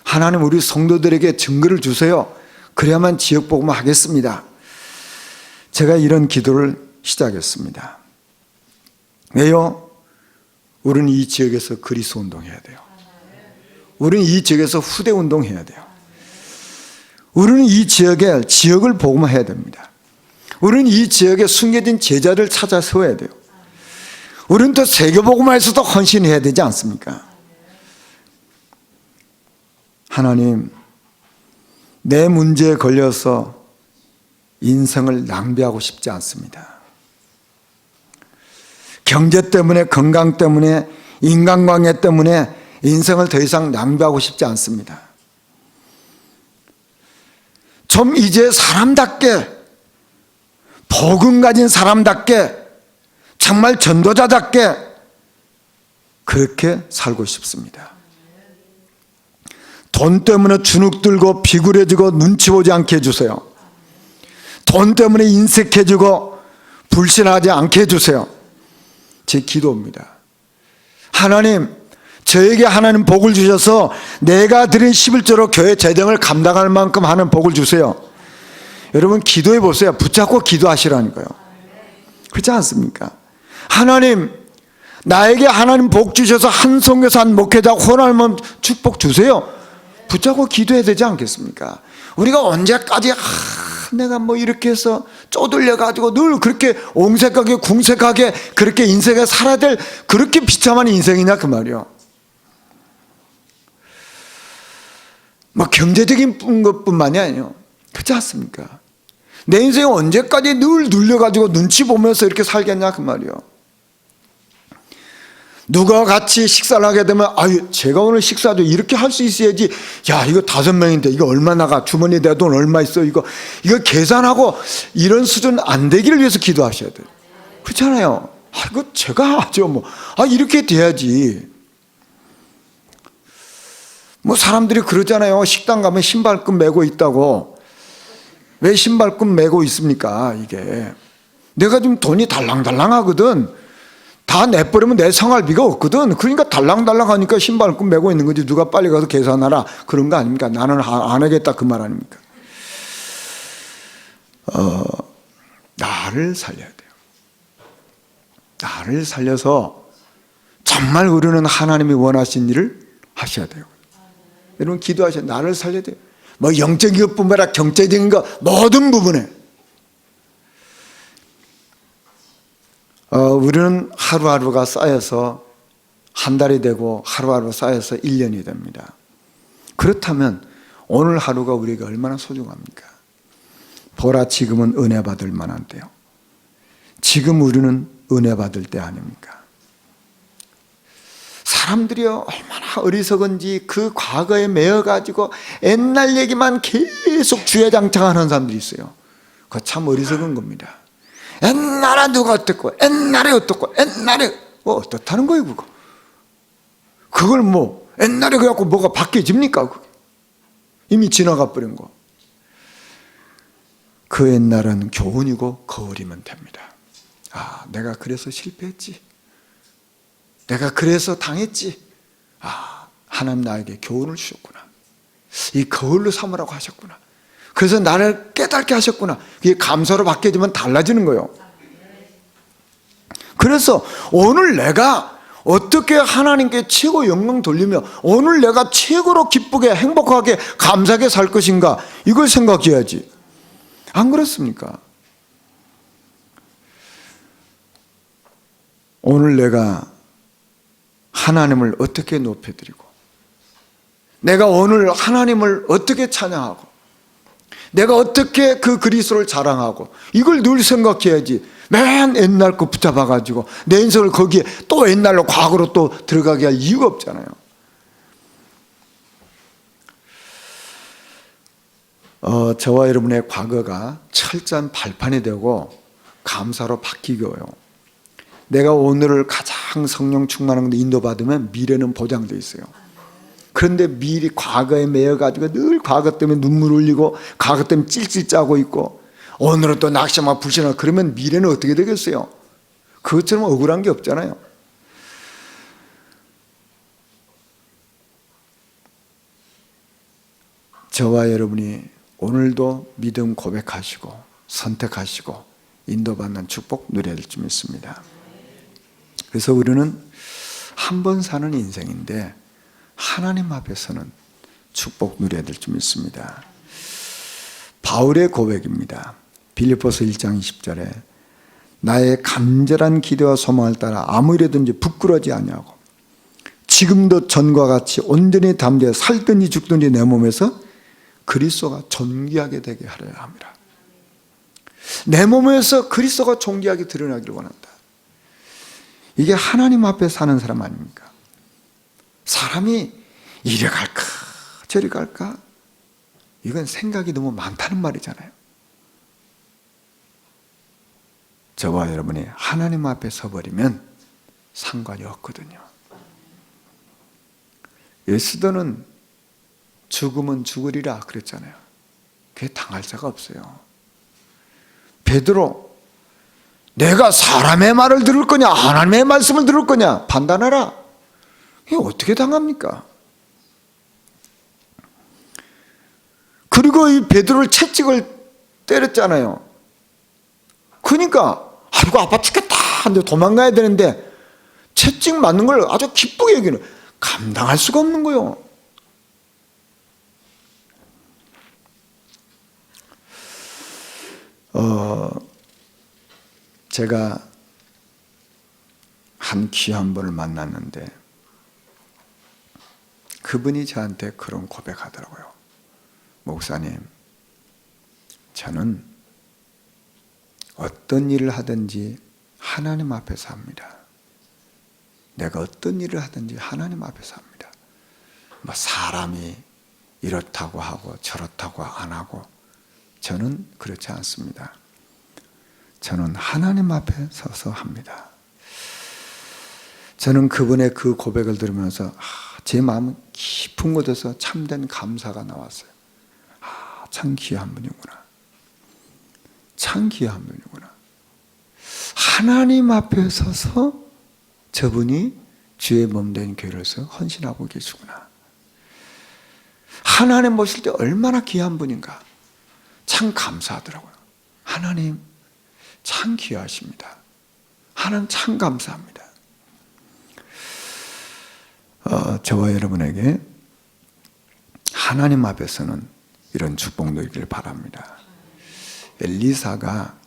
하나님, 우리 성도들에게 증거를 주세요. 그래야만 지역 복음을 하겠습니다. 제가 이런 기도를 시작했습니다. 왜요? 우리는 이 지역에서 그리스도 운동해야 돼요. 우리는 이 지역에서 후대 운동해야 돼요. 우리는 이 지역에 지역을 복음화해야 됩니다. 우리는 이 지역에 숨겨진 제자를 찾아 세워야 돼요. 우리는 또 세계복음화에서도 헌신해야 되지 않습니까? 하나님, 내 문제에 걸려서 인생을 낭비하고 싶지 않습니다. 경제 때문에, 건강 때문에, 인간관계 때문에 인생을 더 이상 낭비하고 싶지 않습니다. 좀 이제 사람답게, 복음 가진 사람답게, 정말 전도자답게 그렇게 살고 싶습니다. 돈 때문에 주눅 들고 비굴해지고 눈치 보지 않게 해주세요. 돈 때문에 인색해지고 불신하지 않게 해주세요. 제 기도입니다. 하나님, 저에게 하나님 복을 주셔서 내가 드린 11조로 교회 재정을 감당할 만큼 하는 복을 주세요. 여러분 기도해 보세요. 붙잡고 기도하시라니까요. 그렇지 않습니까? 하나님, 나에게 하나님 복 주셔서 한 선교사 한 목회자 호날몬 축복 주세요. 붙잡고 기도해야 되지 않겠습니까? 우리가 언제까지 내가 뭐 이렇게 해서 쪼들려 가지고 늘 그렇게 옹색하게 궁색하게 그렇게 인생에 살아야 될 그렇게 비참한 인생이냐 그 말이요. 뭐 경제적인 것뿐만이 아니에요. 그렇지 않습니까? 내 인생이 언제까지 늘 눌려가지고 눈치 보면서 이렇게 살겠냐 그 말이요. 누가 같이 식사를 하게 되면 아유 제가 오늘 식사도 이렇게 할 수 있어야지. 야 이거 5명인데 이거 얼마 나가, 주머니에 내 돈 얼마 있어, 이거 계산하고 이런 수준 안 되기를 위해서 기도하셔야 돼요. 그렇잖아요. 이거 제가 하죠 뭐. 이렇게 돼야지. 뭐 사람들이 그러잖아요. 식당 가면 신발끈 메고 있다고. 왜 신발끈 메고 있습니까? 이게 내가 좀 돈이 달랑달랑하거든. 다 내버리면 내 생활비가 없거든. 그러니까 달랑달랑하니까 신발끈 메고 있는 거지. 누가 빨리 가서 계산하라 그런 거 아닙니까? 나는 안 하겠다 그 말 아닙니까? 나를 살려야 돼요. 나를 살려서 정말 우리는 하나님이 원하신 일을 하셔야 돼요. 여러분 기도하셔야 돼요. 나를 살려야 돼요. 뭐 영적인 것뿐만 아니라 경제적인 것 모든 부분에 우리는 하루하루가 쌓여서 한 달이 되고 하루하루 쌓여서 1년이 됩니다. 그렇다면 오늘 하루가 우리에게 얼마나 소중합니까? 보라, 지금은 은혜 받을 만한 때요. 지금 우리는 은혜 받을 때 아닙니까? 사람들이 얼마나 어리석은지 그 과거에 매여가지고 옛날 얘기만 계속 주야장창하는 사람들이 있어요. 그거 참 어리석은 겁니다. 옛날에 누가 어떻고 옛날에 어떻고 옛날에 어떻다는 거예요 그거. 그걸 뭐 옛날에 그래갖고 뭐가 바뀌어집니까? 그게. 이미 지나가 버린 거. 그 옛날은 교훈이고 거울이면 됩니다. 아, 내가 그래서 실패했지. 내가 그래서 당했지. 아, 하나님 나에게 교훈을 주셨구나. 이 거울로 삼으라고 하셨구나. 그래서 나를 깨닫게 하셨구나. 이게 감사로 바뀌어지면 달라지는 거예요. 그래서 오늘 내가 어떻게 하나님께 최고 영광 돌리며 오늘 내가 최고로 기쁘게 행복하게 감사하게 살 것인가, 이걸 생각해야지. 안 그렇습니까? 오늘 내가 하나님을 어떻게 높여드리고, 내가 오늘 하나님을 어떻게 찬양하고, 내가 어떻게 그 그리스도를 자랑하고, 이걸 늘 생각해야지. 맨 옛날 거 붙잡아가지고 내 인생을 거기에 또 옛날로 과거로 또 들어가게 할 이유가 없잖아요. 저와 여러분의 과거가 철저한 발판이 되고 감사로 바뀌고요. 내가 오늘을 가장 성령 충만한 데 인도받으면 미래는 보장되어 있어요. 그런데 미리 과거에 매여가지고 늘 과거 때문에 눈물 흘리고 과거 때문에 찔찔 짜고 있고 오늘은 또 낙심하고 불신하고 그러면 미래는 어떻게 되겠어요? 그것처럼 억울한 게 없잖아요. 저와 여러분이 오늘도 믿음 고백하시고 선택하시고 인도받는 축복 누려야 될 줄 믿습니다. 그래서 우리는 한 번 사는 인생인데 하나님 앞에서는 축복 누려야 될 줄 믿습니다. 바울의 고백입니다. 빌립보서 1장 20절에 나의 간절한 기대와 소망을 따라 아무 일에든지 부끄러워하지 아니하고 지금도 전과 같이 온전히 담대해 살든지 죽든지 내 몸에서 그리스도가 존귀하게 되게 하려 합니다. 내 몸에서 그리스도가 존귀하게 드러나기를 원한다. 이게 하나님 앞에 사는 사람 아닙니까? 사람이 이리 갈까 저리 갈까, 이건 생각이 너무 많다는 말이잖아요. 저와 여러분이 하나님 앞에 서버리면 상관이 없거든요. 예수도는 죽으면 죽으리라 그랬잖아요. 그게 당할 자가 없어요. 베드로, 내가 사람의 말을 들을 거냐 하나님의 말씀을 들을 거냐 판단하라. 이게 어떻게 당합니까? 그리고 이 베드로를 채찍을 때렸잖아요. 그러니까 아이고 아파 죽겠다 하는데 도망가야 되는데 채찍 맞는 걸 아주 기쁘게 여기는, 감당할 수가 없는 거예요. 제가 한 귀한 분을 만났는데 그분이 저한테 그런 고백하더라고요. 목사님, 저는 어떤 일을 하든지 하나님 앞에서 합니다. 내가 어떤 일을 하든지 하나님 앞에서 합니다. 뭐 사람이 이렇다고 하고 저렇다고 안 하고 저는 그렇지 않습니다. 저는 하나님 앞에 서서 합니다. 저는 그분의 그 고백을 들으면서 제 마음은 깊은 곳에서 참된 감사가 나왔어요. 참 귀한 분이구나. 참 귀한 분이구나. 하나님 앞에 서서 저분이 주의 몸된 교회로서 헌신하고 계시구나. 하나님 보실 때 얼마나 귀한 분인가. 참 감사하더라고요. 하나님 참 귀하십니다. 하나님 참 감사합니다. 저와 여러분에게 하나님 앞에서는 이런 축복 누리기를 바랍니다. 엘리사가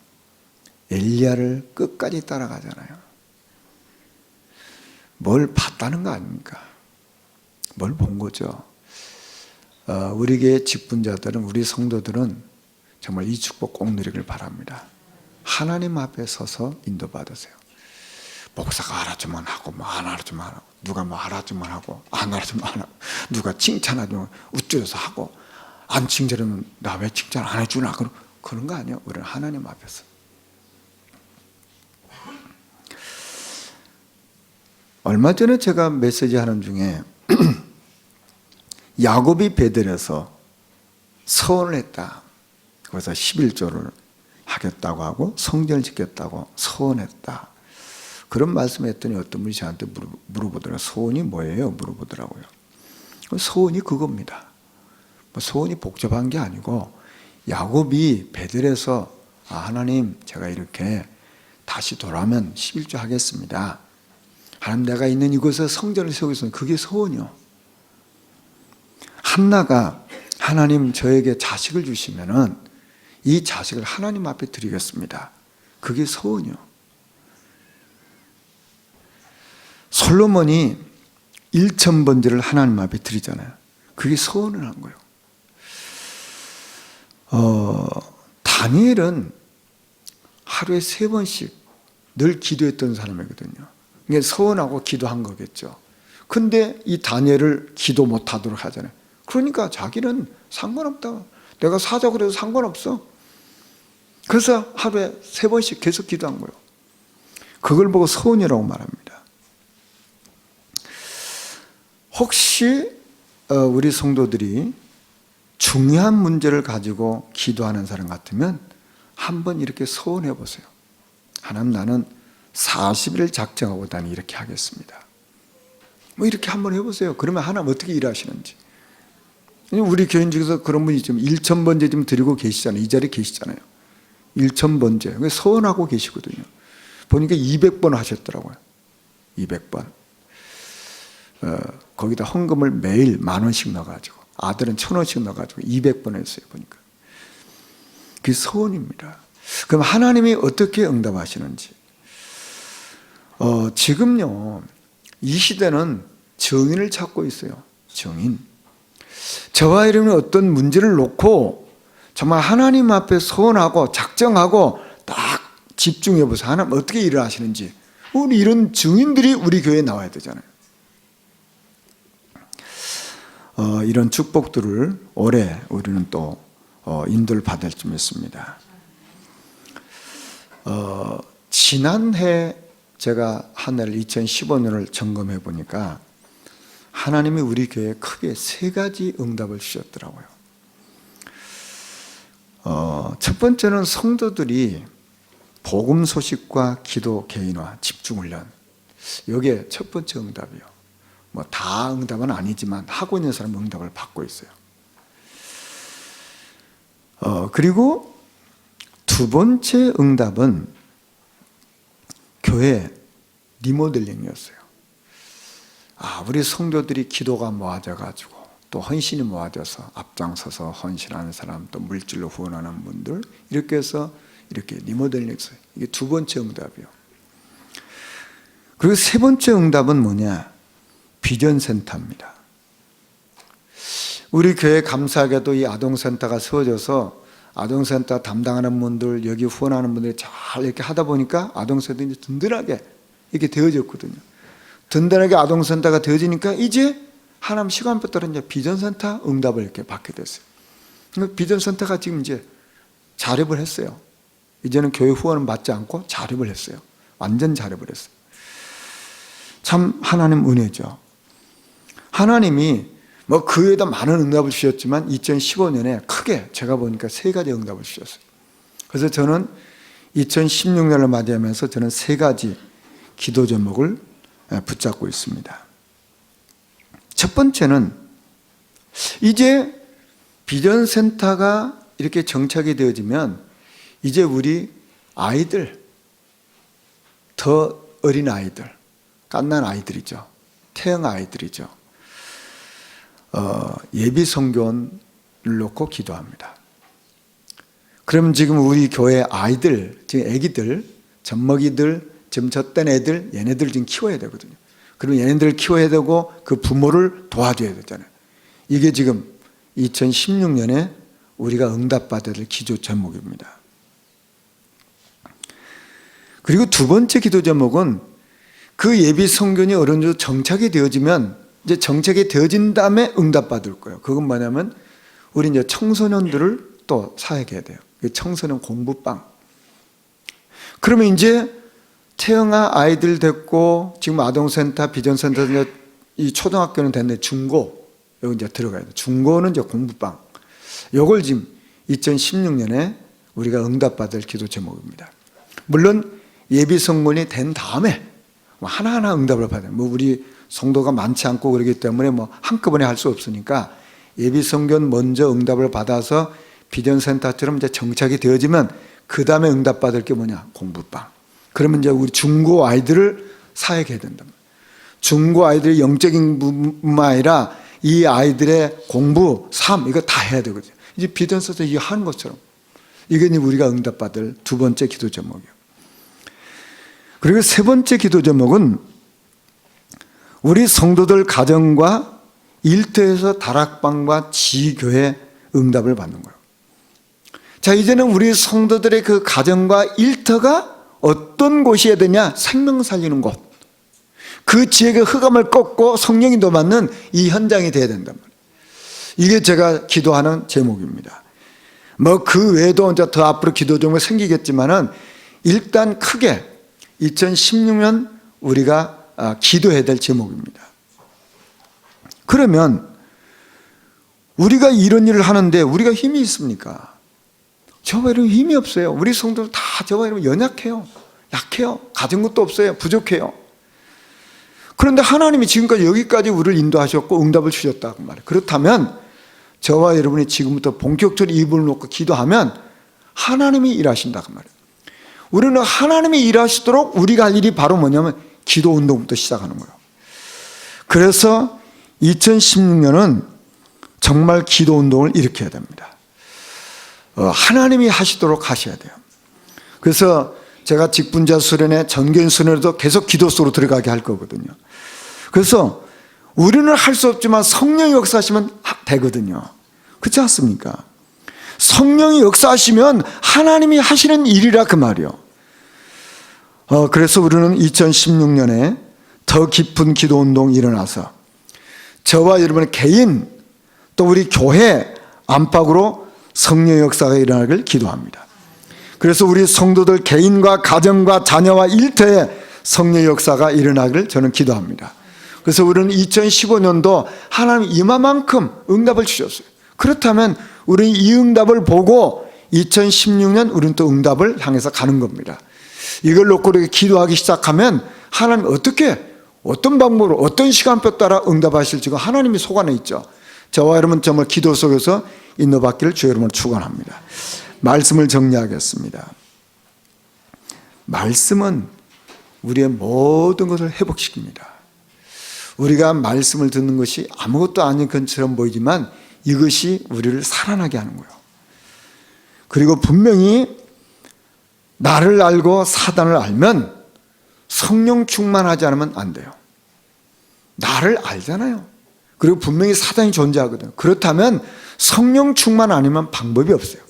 엘리야를 끝까지 따라가잖아요. 뭘 봤다는 거 아닙니까? 뭘 본 거죠. 우리 교회 직분자들은, 우리 성도들은 정말 이 축복 꼭 누리길 바랍니다. 하나님 앞에 서서 인도받으세요. 목사가 알아주면 하고 뭐 안 알아주면 하고, 누가 뭐 알아주면 하고 안 알아주면 안 하고, 누가 칭찬하면 우쭐해서 하고, 안 칭찬하면 나 왜 칭찬 안 해주나, 그런 거 아니에요. 우리는 하나님 앞에서. 얼마 전에 제가 메시지 하는 중에 야곱이 베델에서 서원을 했다. 그래서 11조를 하겠다고 하고 성전을 짓겠다고 서원했다. 그런 말씀을 했더니 어떤 분이 저한테 물어보더라고요. 소원이 뭐예요? 물어보더라고요. 소원이 그겁니다. 소원이 복잡한 게 아니고, 야곱이 베델에서 하나님, 제가 이렇게 다시 돌아오면 11조 하겠습니다. 하나님, 내가 있는 이곳에 성전을 세우겠습니다. 그게 소원이요. 한나가 하나님, 저에게 자식을 주시면은 이 자식을 하나님 앞에 드리겠습니다. 그게 소원이요. 솔로몬이 1000번제를 하나님 앞에 드리잖아요. 그게 소원을 한 거예요. 다니엘은 하루에 3번씩 늘 기도했던 사람이거든요. 이게 소원하고 기도한 거겠죠. 근데 이 다니엘을 기도 못하도록 하잖아요. 그러니까 자기는 상관없다. 내가 사자 그래도 상관없어. 그래서 하루에 3번씩 계속 기도한 거예요. 그걸 보고 소원이라고 말합니다. 혹시 우리 성도들이 중요한 문제를 가지고 기도하는 사람 같으면 한번 이렇게 소원해 보세요. 하나님, 나는 40일 작정하고 다니 이렇게 하겠습니다. 뭐 이렇게 한번 해보세요. 그러면 하나님 어떻게 일하시는지. 우리 교인 중에서 그런 분이 지금 1000번제 좀 드리고 계시잖아요. 이 자리에 계시잖아요. 1000번제 소원하고 계시거든요. 보니까 200번 하셨더라고요. 200번. 거기다 헌금을 매일 10,000원씩 넣어가지고, 아들은 1,000원씩 넣어가지고 200번 했어요. 보니까 그게 소원입니다. 그럼 하나님이 어떻게 응답하시는지. 지금요, 이 시대는 증인을 찾고 있어요. 증인. 저와 여러분이 어떤 문제를 놓고 정말 하나님 앞에 소원하고 작정하고 딱 집중해 보세요. 하나님 어떻게 일을 하시는지. 우리 이런 증인들이 우리 교회에 나와야 되잖아요. 이런 축복들을 올해 우리는 또 인도를 받을 줄 믿습니다. 지난해 제가 한 해 2015년을 점검해 보니까 하나님이 우리 교회에 크게 3가지 응답을 주셨더라고요. 첫 번째는 성도들이 복음 소식과 기도 개인화 집중 훈련, 이게 첫 번째 응답이요. 뭐 다 응답은 아니지만 하고 있는 사람은 응답을 받고 있어요. 그리고 두 번째 응답은 교회 리모델링이었어요. 우리 성도들이 기도가 모아져가지고 또 헌신이 모아져서 앞장서서 헌신하는 사람, 또 물질로 후원하는 분들, 이렇게 해서 이렇게 리모델링했어요. 이게 두 번째 응답이요. 그리고 세 번째 응답은 뭐냐? 비전센터입니다. 우리 교회 감사하게도 이 아동센터가 세워져서 아동센터 담당하는 분들, 여기 후원하는 분들이 잘 이렇게 하다 보니까 아동센터가 이제 든든하게 이렇게 되어졌거든요. 든든하게 아동센터가 되어지니까 이제 하나님 시간표 따라 이제 비전센터 응답을 이렇게 받게 됐어요. 비전센터가 지금 이제 자립을 했어요. 이제는 교회 후원은 받지 않고 자립을 했어요. 완전 자립을 했어요. 참 하나님 은혜죠. 하나님이 뭐 그 외에도 많은 응답을 주셨지만 2015년에 크게 제가 보니까 3가지 응답을 주셨어요. 그래서 저는 2016년을 맞이하면서 저는 3가지 기도 제목을 붙잡고 있습니다. 첫 번째는 이제 비전센터가 이렇게 정착이 되어지면 이제 우리 아이들, 더 어린 아이들, 갓난 아이들이죠. 태영 아이들이죠. 예비 성교원 놓고 기도합니다. 그럼 지금 우리 교회 아이들, 지금 애기들, 젖먹이들, 지금 젖된 애들, 얘네들 지금 키워야 되거든요. 그럼 얘네들 키워야 되고 그 부모를 도와줘야 되잖아요. 이게 지금 2016년에 우리가 응답받아야 될 기도 제목입니다. 그리고 두 번째 기도 제목은 그 예비 성전이 어느 정도 정착이 되어지면 이제 정착이 되어진 다음에 응답받을 거예요. 그건 뭐냐면 우리 이제 청소년들을 또 사역해야 돼요. 청소년 공부방. 그러면 이제 태영아 아이들 됐고 지금 아동센터, 비전센터 이 초등학교는 됐는데 중고 여기 이제 들어가야 돼요. 중고는 이제 공부방. 요걸 지금 2016년에 우리가 응답받을 기도 제목입니다. 물론 예비 성문이 된 다음에 하나하나 응답을 받아요. 우리 성도가 많지 않고 그러기 때문에 한꺼번에 할 수 없으니까 예비 성전 먼저 응답을 받아서 비전센터처럼 이제 정착이 되어지면 그 다음에 응답받을 게 뭐냐? 공부방. 그러면 이제 우리 중고 아이들을 사역해야 된다. 중고 아이들의 영적인 뿐만 아니라 이 아이들의 공부, 삶 이거 다 해야 되거든요. 이제 비전센터 이거 하는 것처럼 이게 우리가 응답받을 두 번째 기도 제목이에요. 그리고 세 번째 기도 제목은 우리 성도들 가정과 일터에서 다락방과 지교회 응답을 받는 거예요. 자, 이제는 우리 성도들의 그 가정과 일터가 어떤 곳이어야 되냐? 생명 살리는 곳. 그 지역의 흑암을 꺾고 성령이 임하는 이 현장이 되어야 된단 말이에요. 이게 제가 기도하는 제목입니다. 그 외에도 이제 더 앞으로 기도 제목이 생기겠지만은 일단 크게 2016년 우리가 기도해야 될 제목입니다. 그러면 우리가 이런 일을 하는데 우리가 힘이 있습니까? 저와 이러면 힘이 없어요. 우리 성도들 다 저와 이러면 연약해요. 약해요. 가진 것도 없어요. 부족해요. 그런데 하나님이 지금까지 여기까지 우리를 인도하셨고 응답을 주셨다고 말해요. 그렇다면 저와 여러분이 지금부터 본격적으로 입을 놓고 기도하면 하나님이 일하신다고 말해요. 우리는 하나님이 일하시도록 우리가 할 일이 바로 뭐냐면 기도 운동부터 시작하는 거예요. 그래서 2016년은 정말 기도 운동을 일으켜야 됩니다. 하나님이 하시도록 하셔야 돼요. 그래서 제가 직분자 수련회, 전교인 수련회도 계속 기도 속으로 들어가게 할 거거든요. 그래서 우리는 할 수 없지만 성령이 역사하시면 되거든요. 그렇지 않습니까? 성령이 역사하시면 하나님이 하시는 일이라 그 말이요. 그래서 우리는 2016년에 더 깊은 기도 운동이 일어나서 저와 여러분의 개인 또 우리 교회 안팎으로 성령의 역사가 일어나길 기도합니다. 그래서 우리 성도들 개인과 가정과 자녀와 일터에 성령의 역사가 일어나기를 저는 기도합니다. 그래서 우리는 2015년도 하나님 이만큼 응답을 주셨어요. 그렇다면 우리는 이 응답을 보고 2016년 우리는 또 응답을 향해서 가는 겁니다. 이걸 놓고 이렇게 기도하기 시작하면 하나님 어떤 방법으로 어떤 시간표 따라 응답하실지가 하나님이 속안에 있죠. 저와 여러분 정말 기도 속에서 인도받기를 주 여러분을 축원합니다. 말씀을 정리하겠습니다. 말씀은 우리의 모든 것을 회복시킵니다. 우리가 말씀을 듣는 것이 아무것도 아닌 것처럼 보이지만 이것이 우리를 살아나게 하는 거예요. 그리고 분명히 나를 알고 사단을 알면 성령 충만하지 않으면 안 돼요. 나를 알잖아요. 그리고 분명히 사단이 존재하거든요. 그렇다면 성령 충만 아니면 방법이 없어요.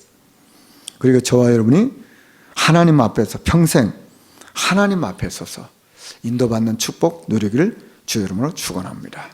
그리고 저와 여러분이 하나님 앞에서 평생 하나님 앞에 서서 인도받는 축복 누리기를 주 여러분으로 축원합니다.